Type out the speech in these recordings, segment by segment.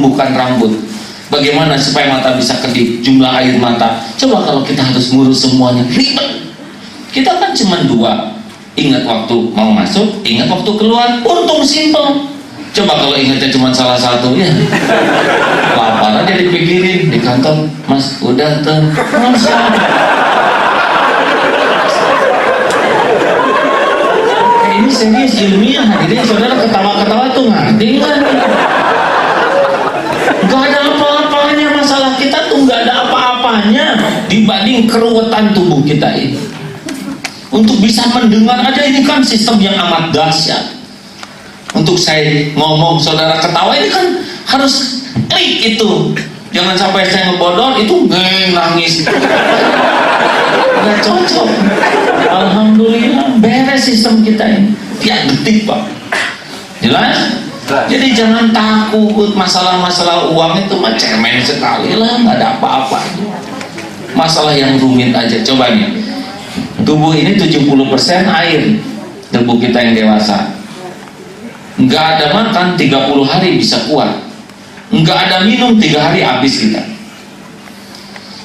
menumbuhkan rambut. Bagaimana supaya mata bisa kedip, jumlah air mata. Coba kalau kita harus ngurus semuanya, ribet. Kita kan cuma dua, ingat waktu mau masuk, ingat waktu keluar. Untung simple. Coba kalau ingatnya cuma salah satu, ya lapar aja dipikirin di kantor. Mas, udah tuh, Masya. Ini serius ilmiah, hadirin saudara, ketawa-ketawa tuh ngerti nggak? Gak ada apa-apanya, masalah kita tuh gak ada apa-apanya dibanding keruwetan tubuh kita ini. Untuk bisa mendengar aja ini kan sistem yang amat dahsyat. Untuk saya ngomong saudara ketawa ini kan harus klik itu. Jangan sampai saya ngebodor itu nangis. Gak cocok. Alhamdulillah beres sistem kita ini. Tiap detik Pak. Jelas? Jadi jangan takut masalah-masalah uang itu mah cemen sekali lah, nggak ada apa-apa. Masalah yang rumit aja. Coba nih, tubuh ini 70% air, tubuh kita yang dewasa. Nggak ada makan 30 hari bisa kuat, nggak ada minum 3 hari habis kita.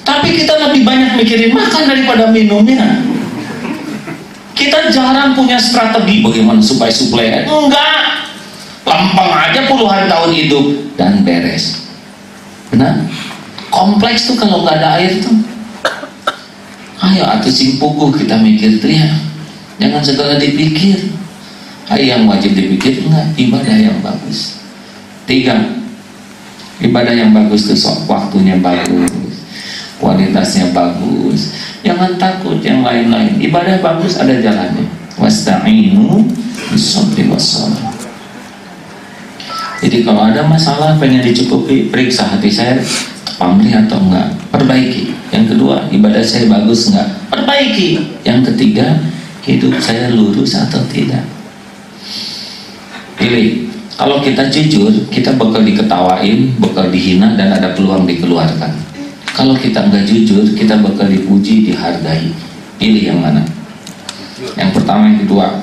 Tapi kita lebih banyak mikirin makan daripada minumnya. Kita jarang punya strategi bagaimana supaya suplai. Enggak, lempeng aja puluhan tahun hidup dan beres. Benar? Kompleks tuh kalau nggak ada air tuh. Ayo atuh sing puguh kita mikir tuh ya. Jangan segala dipikir. Ayo yang wajib dipikir enggak, ibadah yang bagus. 3, ibadah yang bagus tuh sok waktunya bagus, kualitasnya bagus. Jangan takut yang lain-lain. Ibadah bagus ada jalannya. Wasta'inu bis-sabri was-shalah. Jadi kalau ada masalah pengen dicukupi, periksa hati saya pamrih atau enggak, perbaiki. Yang kedua, ibadah saya bagus enggak, perbaiki. Yang ketiga, hidup saya lurus atau tidak. Pilih. Kalau kita jujur, kita bakal diketawain, bakal dihina, dan ada peluang dikeluarkan. Kalau kita enggak jujur, kita bakal dipuji, dihargai. Pilih yang mana? Yang pertama, yang kedua.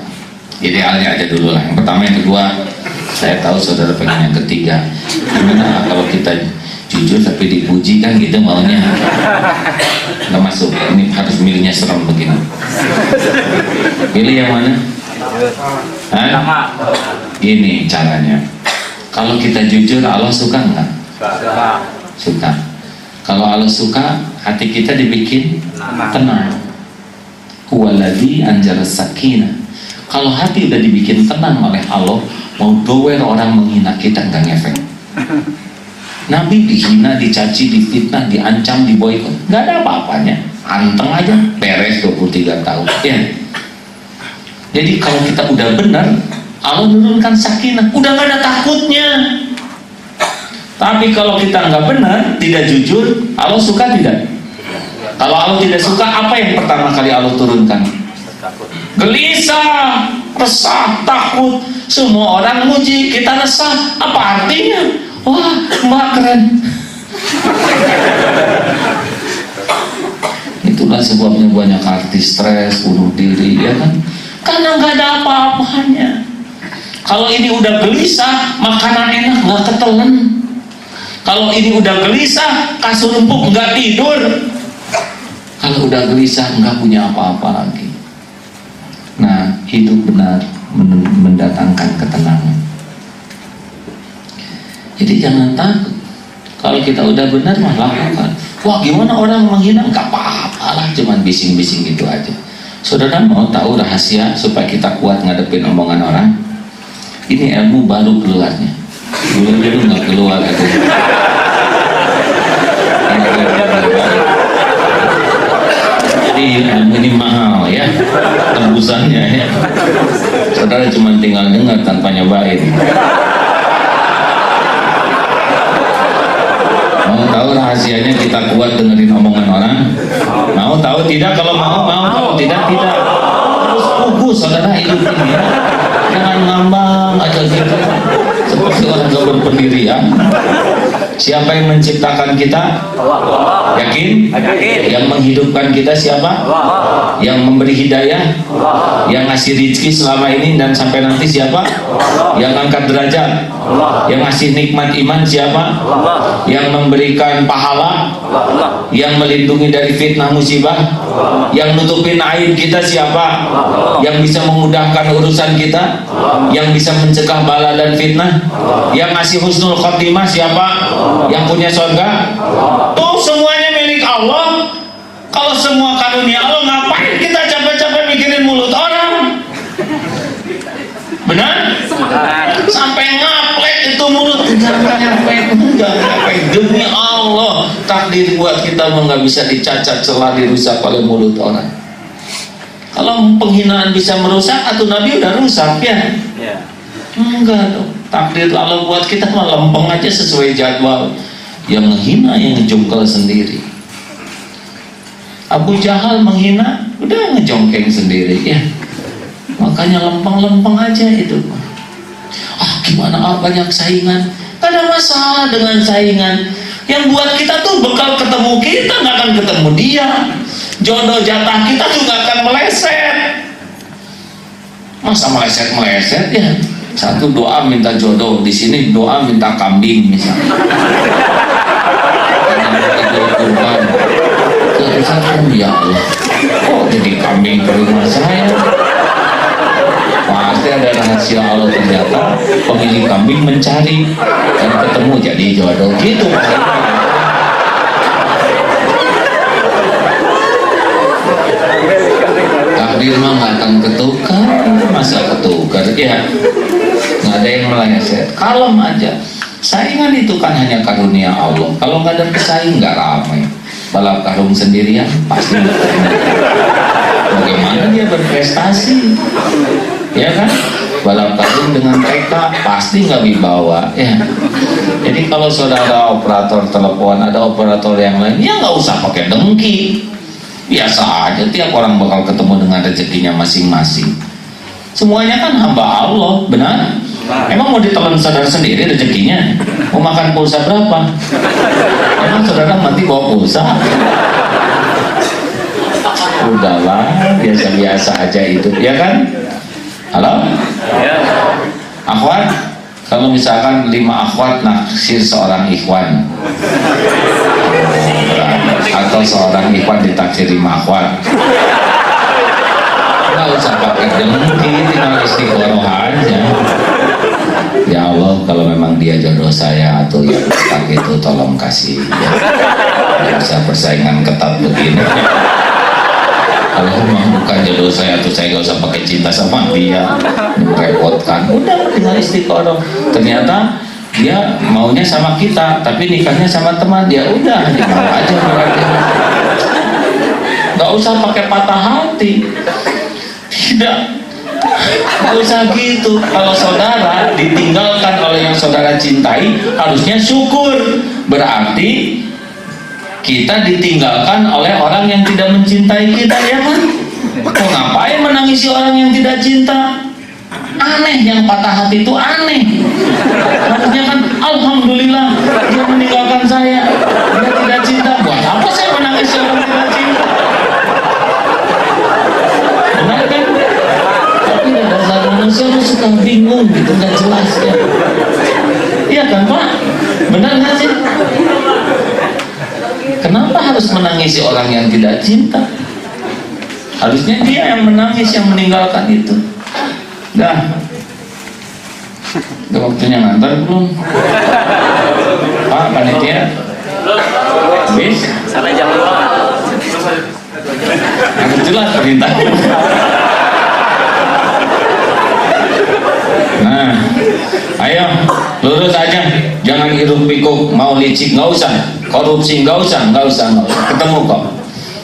Idealnya aja dulu lah. Yang pertama, yang kedua. Saya tahu saudara pengen yang ketiga. Gimana kalau kita jujur tapi dipuji, kan gitu maunya. Nggak masuk. Ini harus milihnya serem begini. Pilih yang mana? Hah? Ini caranya. Kalau kita jujur, Allah suka nggak? Suka. Kalau Allah suka, hati kita dibikin tenang. Huwaladzi anzala sakinah. Kalau hati udah dibikin tenang oleh Allah, mau doer orang menghina kita nggak ngefek. Nabi dihina, dicaci, difitnah, diancam, diboikot, nggak ada apa-apanya. Anteng aja, beres 23 tahun. Ya. Jadi kalau kita udah benar, Allah menurunkan sakinah, udah nggak ada takutnya. Tapi kalau kita nggak benar, tidak jujur, Allah suka tidak? Kalau Allah tidak suka, apa yang pertama kali Allah turunkan? Gelisah, resah, takut. Semua orang muji, kita resah. Apa artinya? Wah, Mbak keren. Itulah sebabnya banyak artis stres, bunuh diri, ya kan? Karena nggak ada apa-apanya. Kalau ini udah gelisah, makanan enak nggak ketelen. Kalau ini udah gelisah, kasur empuk nggak tidur. Kalau udah gelisah, nggak punya apa-apa lagi. Nah, hidup benar mendatangkan ketenangan. Jadi jangan takut. Kalau kita udah benar, mah lakukan. Wah, gimana orang menghina? Nggak apa-apa lah, cuman bising-bising gitu aja. Saudara mau tahu rahasia supaya kita kuat ngadepin omongan orang? Ini ilmu baru keluarnya. Dulu nggak keluar aja. Jadi ilmu ini mahal ya, tembusannya ya. Saudara cuma tinggal dengar tanpa nyobain. Mau tahu rahasianya kita kuat dengerin omongan orang? Mau tahu tidak? Kalau mau, kalau tidak, tidak. Terus fokus saudara hidup ini ya. Jangan ngambang aja gitu seperti orang gak berpendirian. Siapa yang menciptakan kita? Allah. Yakin? Yakin. Yang menghidupkan kita siapa? Allah. Yang memberi hidayah? Allah. Yang ngasih rezeki selama ini dan sampai nanti siapa? Allah. Yang angkat derajat? Allah. Yang ngasih nikmat iman siapa? Allah. Yang memberikan pahala? Allah. Yang melindungi dari fitnah musibah? Yang nutupin aib kita siapa? Yang bisa memudahkan urusan kita? Yang bisa mencegah bala dan fitnah? Yang ngasih husnul khotimah siapa? Yang punya surga? Tuh semuanya milik Allah. Kalau semua karunia Allah, ngapain kita capek-capek mikirin mulut orang? Benar? Sampai ngaplek itu mulut. Enggak, demi Allah, takdir buat kita nggak bisa dicacat, celah, dirusak oleh mulut orang. Kalau penghinaan bisa merusak, atau Nabi udah rusak ya? Enggak dong. Takdir Allah buat kita mah lempeng aja sesuai jadwal. Yang menghina, yang ngejongkel sendiri. Abu Jahal menghina, udah ngejongkeng sendiri ya. Makanya lempeng-lempeng aja itu. Gimana banyak saingan? Gak ada masalah dengan saingan. Yang buat kita tuh bekal ketemu kita, nggak akan ketemu dia. Jodoh jatah kita juga akan meleset. Masa meleset ya? Satu doa minta jodoh, di sini doa minta kambing misalnya. Kurban. Terus ya Allah, kok jadi kambing ke rumah saya? Pasti ada rahasia Allah, ternyata pemilik kambing mencari dan ketemu jadi jodoh gitu. Takdir mah nggak akan ketukar, masa ketukar ya? Nggak ada yang meleset. Kalem aja. Saingan itu kan hanya karunia Allah. Kalau nggak ada pesaing nggak ramai. Balap karung sendirian pasti bagaimana dia berprestasi, ya kan? Balap karung dengan TK pasti nggak wibawa ya. Jadi kalau saudara operator telepon, ada operator yang lain, ya nggak usah pakai dengki, biasa aja. Tiap orang bakal ketemu dengan rezekinya masing-masing. Semuanya kan hamba Allah, benar? Emang mau ditelan saudara sendiri rezekinya? Mau makan pulsa berapa? Emang saudara mati bawa pulsa? Udahlah, biasa-biasa aja itu, ya kan? Halo? Ya. Akhwat, kalau misalkan 5 akhwat naksir seorang ikhwan, atau seorang ikhwan ditaksir 5 akhwat, nggak usah pakai dengki, tinggal istiqoroh aja. Ya Allah, kalau memang dia jodoh saya atau yang ketat itu tolong kasih ya. Nggak usah persaingan ketat begini. Kalau memang bukan jodoh saya atau saya nggak usah pakai cinta sama dia, merepotkan. Udah tinggal istiqoroh. Ternyata dia maunya sama kita, tapi nikahnya sama teman dia. Udah dibawa aja berarti. Nggak usah pakai patah hati. Tidak. Nggak usah gitu. Kalau saudara ditinggalkan oleh yang saudara cintai, harusnya syukur. Berarti kita ditinggalkan oleh orang yang tidak mencintai kita, ya kan? Kok ngapain menangisi orang yang tidak cinta? Aneh, yang patah hati itu aneh. Harusnya kan alhamdulillah dia meninggalkan saya, dia tidak cinta. Buat apa saya menangisi orang tidak cinta? Benar kan? Tapi dasar manusia lu suka bingung gitu, nggak jelas ya. Iya kan Pak? Benar nggak sih? Kenapa harus menangisi orang yang tidak cinta? Harusnya dia yang menangis, yang meninggalkan itu. Dah. Udah waktunya ngantar belum? Pak, panitia? Habis? Sampai jam 2. Harus jelas perintah. Nah, ayo lurus aja, jangan hiruk pikuk, mau licik nggak usah, korupsi nggak usah. Ketemu kok.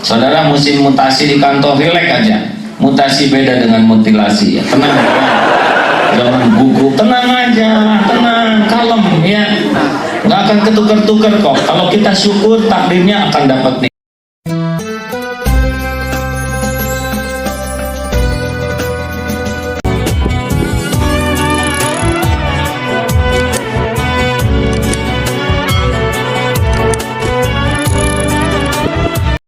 Saudara musim mutasi di kantor, rileks aja. Mutasi beda dengan mutilasi ya. Tenang, jangan gugup, tenang aja, tenang, kalem ya. Nggak akan ketukar-tukar kok. Kalau kita syukur, takdirnya akan dapat nih.